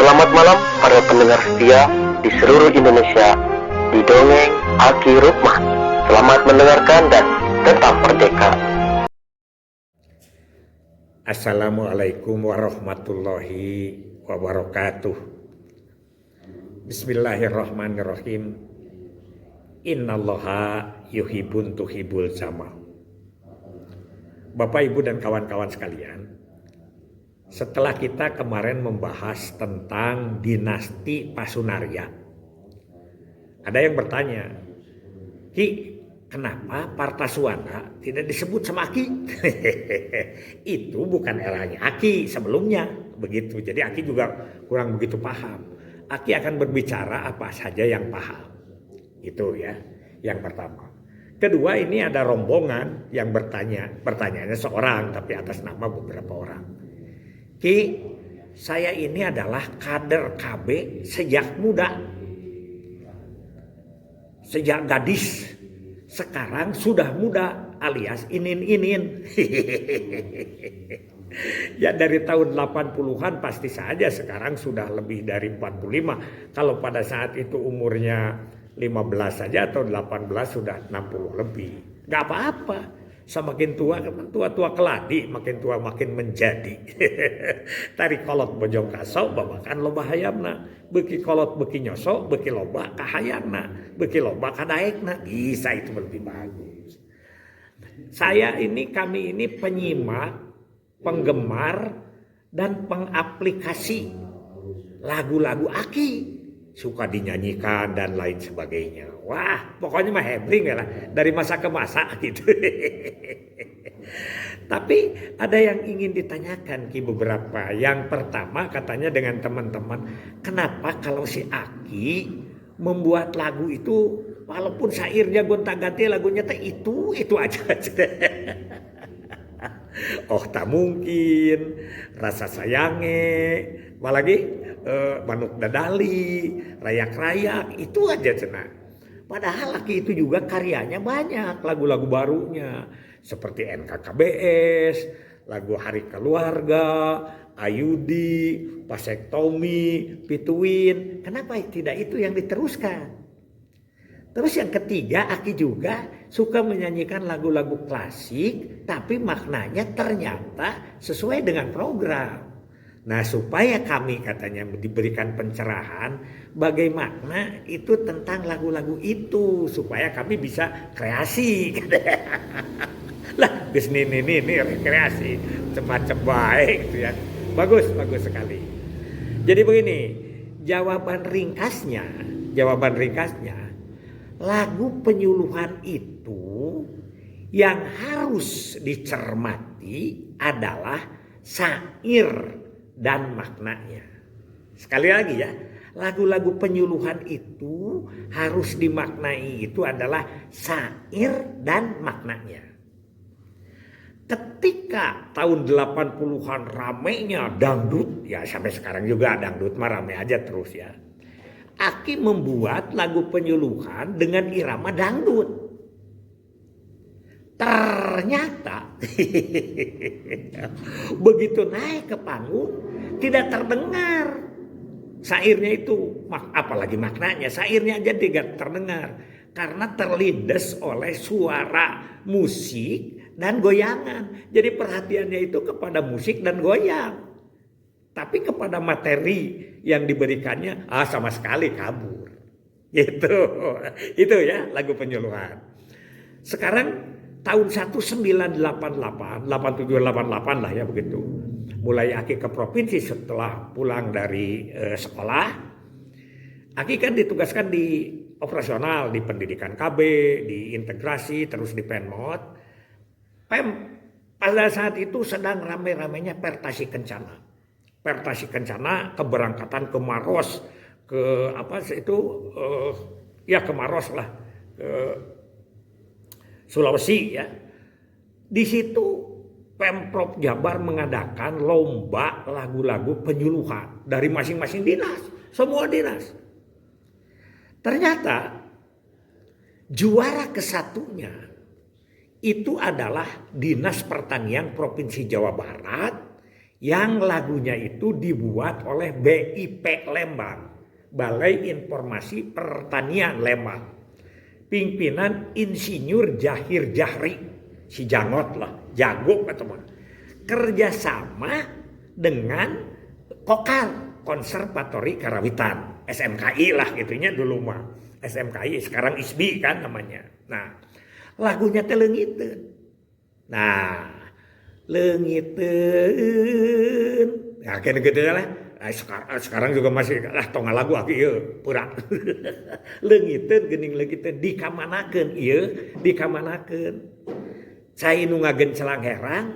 Selamat malam para pendengar setia di seluruh Indonesia di Dongeng Aki Rukman. Selamat mendengarkan dan tetap merdeka. Assalamualaikum warahmatullahi wabarakatuh. Bismillahirrahmanirrahim. Innallaha yuhibbun tuhibul sama. Bapak, Ibu, dan kawan-kawan sekalian, setelah kita kemarin membahas tentang dinasti Pasunaria, ada yang bertanya, Ki, kenapa Partaswana tidak disebut sama Aki? Itu bukan eranya Aki sebelumnya, begitu. Jadi Aki juga kurang begitu paham. Aki akan berbicara apa saja yang paham. Itu ya, yang pertama. Kedua, ini ada rombongan yang pertanyaannya seorang tapi atas nama beberapa orang. Ki, saya ini adalah kader KB sejak muda. Sejak gadis. Sekarang sudah muda alias inin-inin. Ya dari tahun 80-an pasti saja sekarang sudah lebih dari 45. Kalau pada saat itu umurnya 15 saja atau 18 sudah 60 lebih. Gak apa-apa. Semakin tua keladi, makin tua makin menjadi. Tarik kolot bojong kaso, babakan loba hayamna. Beki kolot beki nyosok, beki loba kahayangna. Beki loba kadaekna. Bisa itu lebih bagus. Kami ini penyimak, penggemar, dan pengaplikasi lagu-lagu Aki. Suka dinyanyikan dan lain sebagainya. Wah, pokoknya mah hebring ya lah. Dari masa ke masa gitu. Tapi ada yang ingin ditanyakan Ki beberapa. Yang pertama katanya dengan teman-teman, kenapa kalau si Aki membuat lagu itu walaupun syairnya gonta-ganti lagunya teh itu aja. Oh tak mungkin, rasa sayange, apalagi manuk dadali, rayak-rayak, itu aja cenah. Padahal Aki itu juga karyanya banyak, lagu-lagu barunya seperti NKKBS, lagu Hari Keluarga, Ayudi, Vasektomi, Pituin. Kenapa tidak itu yang diteruskan? Terus yang ketiga, Aki juga suka menyanyikan lagu-lagu klasik, tapi maknanya ternyata sesuai dengan program. Nah, supaya kami katanya diberikan pencerahan bagaimana itu tentang lagu-lagu itu, supaya kami bisa kreasi. Lah, bisnis ini rekreasi, semacam baik gitu ya. Bagus sekali. Jadi begini, jawaban ringkasnya, lagu penyuluhan itu yang harus dicermati adalah syair dan maknanya. Sekali lagi ya, lagu-lagu penyuluhan itu harus dimaknai itu adalah syair dan maknanya. Ketika tahun 80-an ramenya dangdut, ya sampai sekarang juga dangdut mah rame aja terus ya. Aki membuat lagu penyuluhan dengan irama dangdut. Ternyata begitu naik ke panggung tidak terdengar syairnya itu, apalagi maknanya. Syairnya aja tidak terdengar karena terlindas oleh suara musik dan goyangan. Jadi perhatiannya itu kepada musik dan goyang, tapi kepada materi yang diberikannya sama sekali kabur. Itu ya lagu penyuluhan. Sekarang tahun 1988, 8788 lah ya begitu. Mulai Aki ke provinsi setelah pulang dari sekolah. Aki kan ditugaskan di operasional, di pendidikan KB, di integrasi, terus di Penmod. Pada saat itu sedang rame-ramenya Pertasi Kencana. Pertasi Kencana keberangkatan ke Maros, ke ke Maros lah, ke Sulawesi ya. Di situ Pemprov Jabar mengadakan lomba lagu-lagu penyuluhan dari masing-masing dinas, semua dinas. Ternyata juara kesatunya itu adalah Dinas Pertanian Provinsi Jawa Barat yang lagunya itu dibuat oleh BIP Lembang, Balai Informasi Pertanian Lembang. Pimpinan Insinyur Jahir Jahri, si Jangot lah, jago teman. Kerjasama dengan Kokar, Konservatori Karawitan, SMKI lah gitunya dulu mah. SMKI sekarang ISBI kan namanya. Nah, lagunya teh leungiteun. Nah, leungiteun. Nah, kene gitu lah. Sekarang juga masih lah tong lagu aki ieu pura. Leungiteun geuning leungiteun dikamanakeun ieu, dikamanakeun. Cai nu ngagencelang herang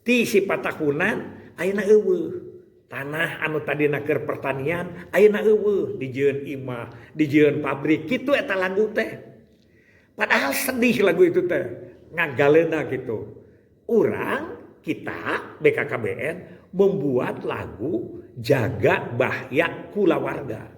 ti si patakunan ayeuna eueuh. Tanah anu tadina keur pertanian ayeuna eueuh dijieun imah, dijieun pabrik kitu eta lagu teh. Padahal sedih lagu itu teh, ngagaleuna gitu. Urang kita BKKBN membuat lagu jaga bahaya kulawarga.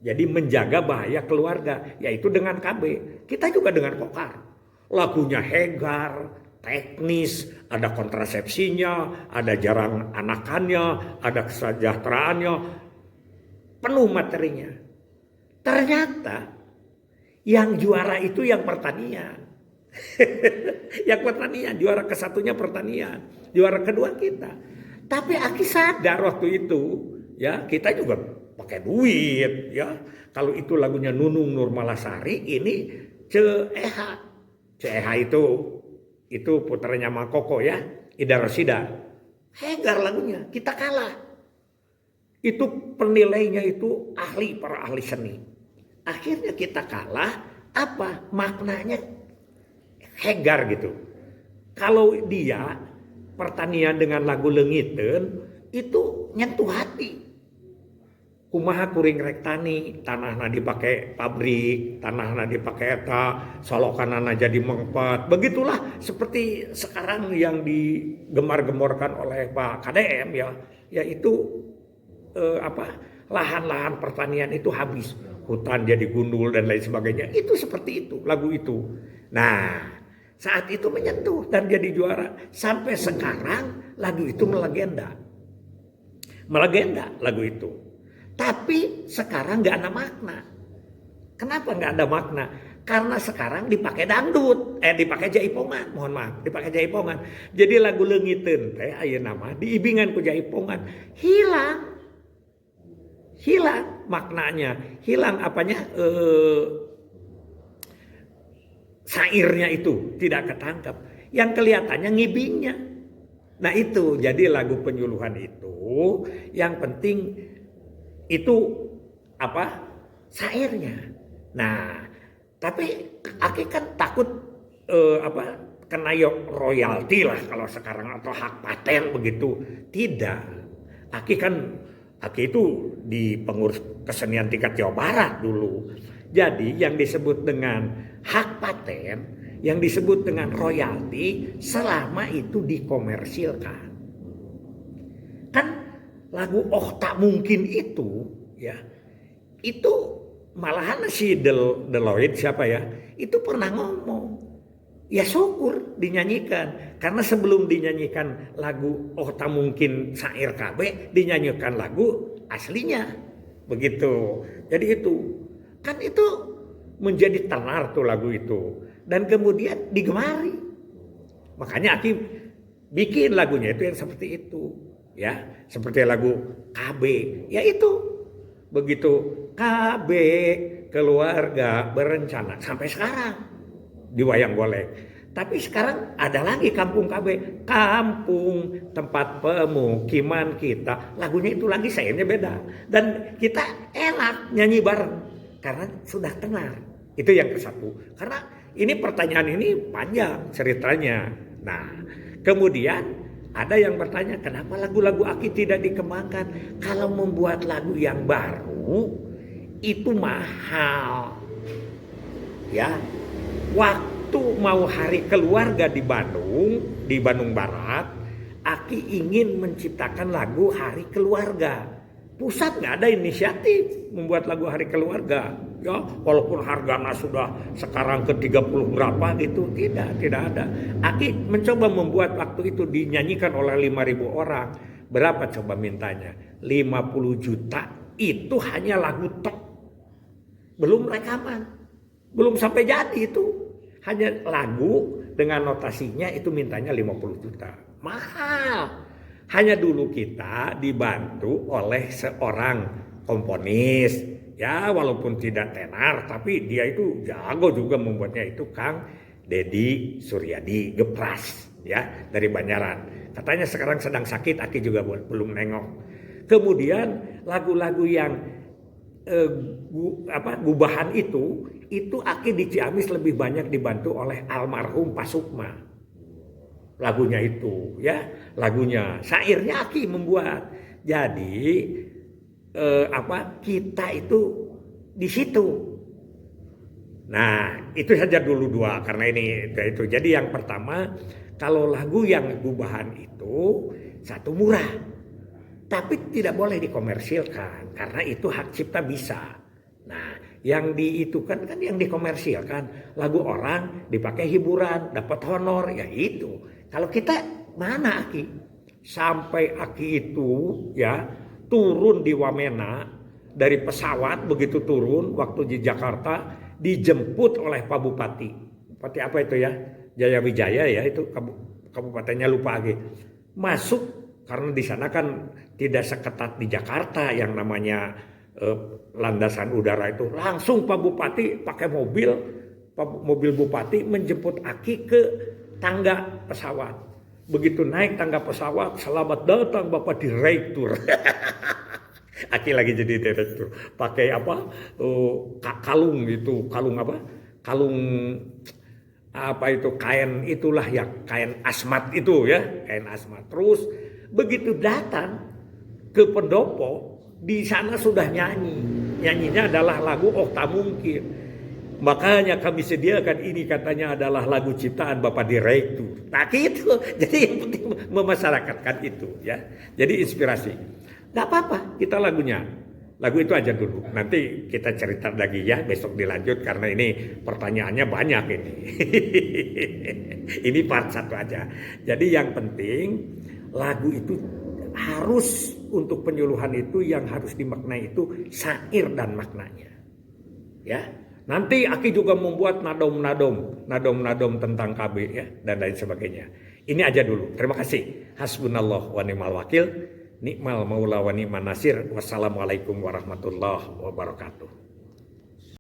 Jadi menjaga bahaya keluarga, yaitu dengan KB. Kita juga dengan Kokar. Lagunya hegar, teknis, ada kontrasepsinya, ada jarang anakannya, ada kesejahteraannya, penuh materinya. Ternyata yang juara itu yang pertanian. Yang pertanian, juara kesatunya pertanian, juara kedua kita. Tapi Aki sadar waktu itu, ya kita juga pakai duit, ya. Kalau itu lagunya Nunung Nurmalasari, ini Ceeha. Ceeha itu putranya Makoko ya, Ida Rosida. Hegar lagunya, kita kalah. Itu penilainya itu para ahli seni. Akhirnya kita kalah, apa maknanya hegar gitu. Kalau dia pertanian dengan lagu leungiteun itu nyentuh hati. Kumaha kuring rek tani, tanahna dipake pabrik, tanahna dipake eta, solokanana jadi mengpet. Begitulah seperti sekarang yang digemar-gemorkan oleh Pak KDM ya, yaitu lahan-lahan pertanian itu habis, hutan jadi gundul dan lain sebagainya. Itu seperti itu lagu itu. Nah, saat itu menyentuh dan jadi juara. Sampai sekarang lagu itu melegenda lagu itu. Tapi sekarang nggak ada makna. Kenapa nggak ada makna? Karena sekarang dipakai dangdut, dipakai jaipongan. Mohon maaf, dipakai jaipongan. Jadi lagu leungiteun teh ayeuna mah diibingan ku jaipongan, hilang maknanya, hilang apanya sairnya itu tidak ketangkap. Yang kelihatannya ngibingnya. Nah itu jadi lagu penyuluhan itu yang penting itu sairnya. Nah, tapi Aki kan takut kena royalti lah kalau sekarang atau hak paten begitu. Tidak. Aki itu di pengurus kesenian tingkat Jawa Barat dulu. Jadi yang disebut dengan hak paten, yang disebut dengan royalti selama itu dikomersilkan. Kan lagu Oh Tak Mungkin itu ya, itu malahan si Deloitte siapa ya, itu pernah ngomong ya syukur dinyanyikan, karena sebelum dinyanyikan lagu Oh Tak Mungkin Sair KB dinyanyikan lagu aslinya begitu. Jadi itu kan itu menjadi tenar tuh lagu itu dan kemudian digemari, makanya Aki bikin lagunya itu yang seperti itu. Ya, seperti lagu KB, ya itu begitu KB keluarga berencana sampai sekarang di wayang golek. Tapi sekarang ada lagi kampung KB, kampung tempat pemukiman kita. Lagunya itu lagi sairnya beda dan kita enak nyanyi bareng karena sudah tenar. Itu yang kesatu. Karena ini pertanyaan ini panjang ceritanya. Nah, kemudian ada yang bertanya, kenapa lagu-lagu Aki tidak dikembangkan? Kalau membuat lagu yang baru itu mahal. Ya. Waktu mau hari keluarga di Bandung Barat, Aki ingin menciptakan lagu hari keluarga. pusat nggak ada inisiatif membuat lagu Hari Keluarga. Ya, walaupun harganya sudah sekarang ke 30 berapa gitu, tidak ada. Aki mencoba membuat waktu itu dinyanyikan oleh 5.000 orang. Berapa coba mintanya? 50 juta. Itu hanya lagu tok. Belum rekaman. Belum sampai jadi itu. Hanya lagu dengan notasinya itu mintanya 50 juta. Mahal. Hanya dulu kita dibantu oleh seorang komponis. Ya walaupun tidak tenar tapi dia itu jago juga membuatnya itu Kang Deddy Suryadi Gepras ya dari Banjaran. Katanya sekarang sedang sakit, Aki juga belum nengok. Kemudian lagu-lagu yang gubahan itu Aki di Ciamis lebih banyak dibantu oleh almarhum Pak Sukma. Lagunya itu ya, lagunya syairnya Aki membuat. Jadi kita itu di situ. Nah, itu saja dulu dua karena ini itu. Jadi yang pertama, kalau lagu yang gubahan itu satu murah. Tapi tidak boleh dikomersilkan karena itu hak cipta bisa. Nah, yang kan yang dikomersilkan lagu orang dipakai hiburan, dapat honor ya itu. Kalau kita mana Aki? Sampai Aki itu ya turun di Wamena dari pesawat begitu turun waktu di Jakarta dijemput oleh Pak Bupati. Bupati apa itu ya? Jayawijaya ya itu kabupatennya lupa lagi. Masuk karena di sana kan tidak seketat di Jakarta yang namanya landasan udara itu. Langsung Pak Bupati pakai mobil Bupati menjemput Aki ke tangga pesawat. Begitu naik tangga pesawat, selamat datang Bapak Direktur. Aki lagi jadi direktur. Pakai apa? Kalung itu, kalung apa? Kalung apa itu kain itulah ya, kain asmat itu ya, kain asmat. Terus begitu datang ke pendopo, di sana sudah nyanyi. Nyanyinya adalah lagu Oh Tak Mungkin. Makanya kami sediakan ini katanya adalah lagu ciptaan Bapak Direktur. Nah gitu. Jadi yang penting memasyarakatkan itu ya. Jadi inspirasi. Gak apa-apa kita lagunya. Lagu itu aja dulu. Nanti kita cerita lagi ya. Besok dilanjut karena ini pertanyaannya banyak ini. Ini part 1 aja. Jadi yang penting lagu itu harus untuk penyuluhan itu yang harus dimaknai itu syair dan maknanya. Ya. Nanti Aki juga membuat nadom tentang KB ya dan lain sebagainya. Ini aja dulu. Terima kasih. Hasbunallah wa ni'mal wakil. Ni'mal maula wa ni'man nasir. Wassalamualaikum warahmatullahi wabarakatuh.